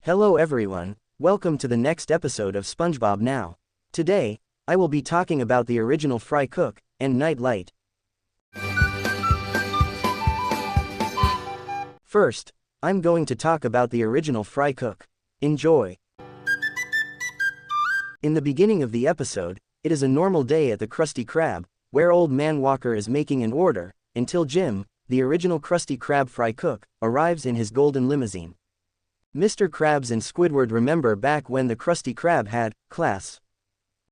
Hello everyone, welcome to the next episode of SpongeBob Now. Today, I will be talking about the original Fry Cook and Night Light. First, I'm going to talk about the original Fry Cook. Enjoy! In the beginning of the episode, it is a normal day at the Krusty Krab, where Old Man Walker is making an order, until Jim, the original Krusty Krab Fry Cook, arrives in his golden limousine. Mr. Krabs and Squidward remember back when the Krusty Krab had class.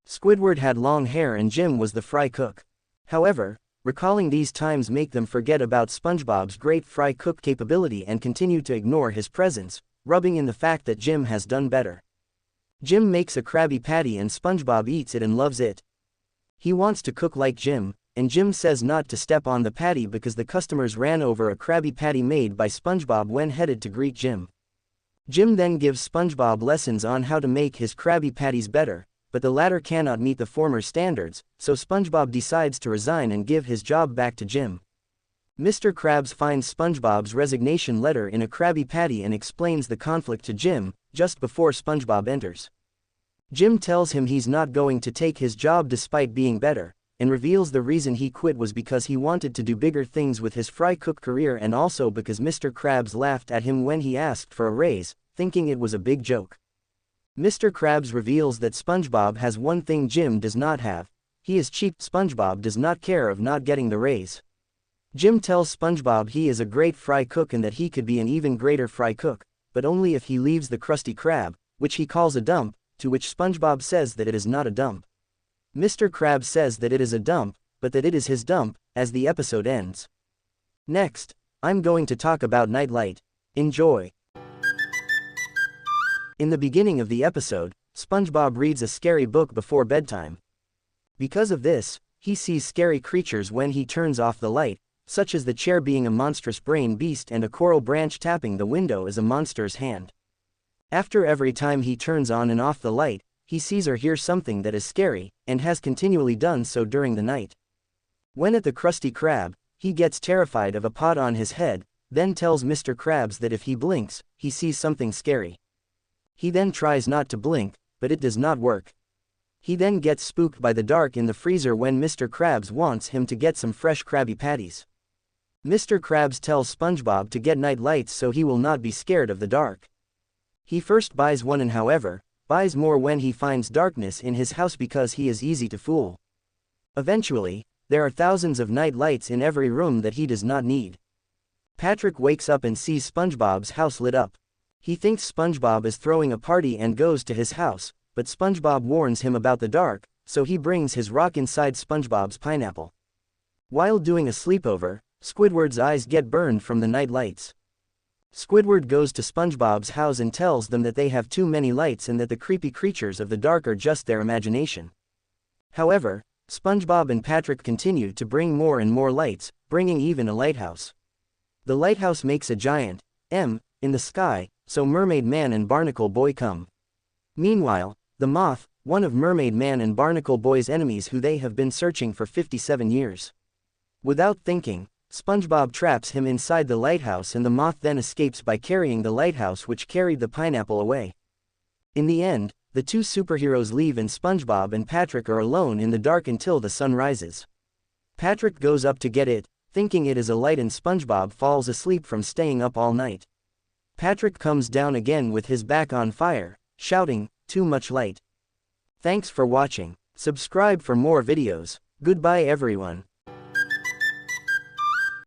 Squidward had long hair and Jim was the Fry Cook. However, recalling these times make them forget about SpongeBob's great Fry Cook capability and continue to ignore his presence, rubbing in the fact that Jim has done better. Jim makes a Krabby Patty and SpongeBob eats it and loves it. He wants to cook like Jim, and Jim says not to step on the patty because the customers ran over a Krabby Patty made by SpongeBob when headed to greet Jim. Jim then gives SpongeBob lessons on how to make his Krabby Patties better, but the latter cannot meet the former's standards, so SpongeBob decides to resign and give his job back to Jim. Mr. Krabs finds SpongeBob's resignation letter in a Krabby Patty and explains the conflict to Jim, just before SpongeBob enters. Jim tells him he's not going to take his job despite being better, and reveals the reason he quit was because he wanted to do bigger things with his Fry Cook career and also because Mr. Krabs laughed at him when he asked for a raise, thinking it was a big joke. Mr. Krabs reveals that SpongeBob has one thing Jim does not have. He is cheap. SpongeBob does not care of not getting the raise. Jim tells SpongeBob he is a great Fry Cook and that he could be an even greater Fry Cook, but only if he leaves the Krusty Krab, which he calls a dump, to which SpongeBob says that it is not a dump. Mr. Krabs says that it is a dump, but that it is his dump, as the episode ends. Next, I'm going to talk about Night Light. Enjoy! In the beginning of the episode, SpongeBob reads a scary book before bedtime. Because of this, he sees scary creatures when he turns off the light, such as the chair being a monstrous brain beast and a coral branch tapping the window as a monster's hand. After every time he turns on and off the light, he sees or hears something that is scary, and has continually done so during the night. When at the Krusty Krab, he gets terrified of a pot on his head, then tells Mr. Krabs that if he blinks, he sees something scary. He then tries not to blink, but it does not work. He then gets spooked by the dark in the freezer when Mr. Krabs wants him to get some fresh Krabby Patties. Mr. Krabs tells SpongeBob to get night lights so he will not be scared of the dark. He first buys one and however, buys more when he finds darkness in his house because he is easy to fool. Eventually, there are thousands of night lights in every room that he does not need. Patrick wakes up and sees SpongeBob's house lit up. He thinks SpongeBob is throwing a party and goes to his house, but SpongeBob warns him about the dark, so he brings his rock inside SpongeBob's pineapple. While doing a sleepover, Squidward's eyes get burned from the night lights. Squidward goes to SpongeBob's house and tells them that they have too many lights and that the creepy creatures of the dark are just their imagination. However, SpongeBob and Patrick continue to bring more and more lights, bringing even a lighthouse. The lighthouse makes a giant M in the sky, so Mermaid Man and Barnacle Boy come. Meanwhile, the Moth, one of Mermaid Man and Barnacle Boy's enemies who they have been searching for 57 years. Without thinking, SpongeBob traps him inside the lighthouse and the Moth then escapes by carrying the lighthouse which carried the pineapple away. In the end, the two superheroes leave and SpongeBob and Patrick are alone in the dark until the sun rises. Patrick goes up to get it, thinking it is a light and SpongeBob falls asleep from staying up all night. Patrick comes down again with his back on fire, shouting, "Too much light." Thanks for watching. Subscribe for more videos. Goodbye everyone.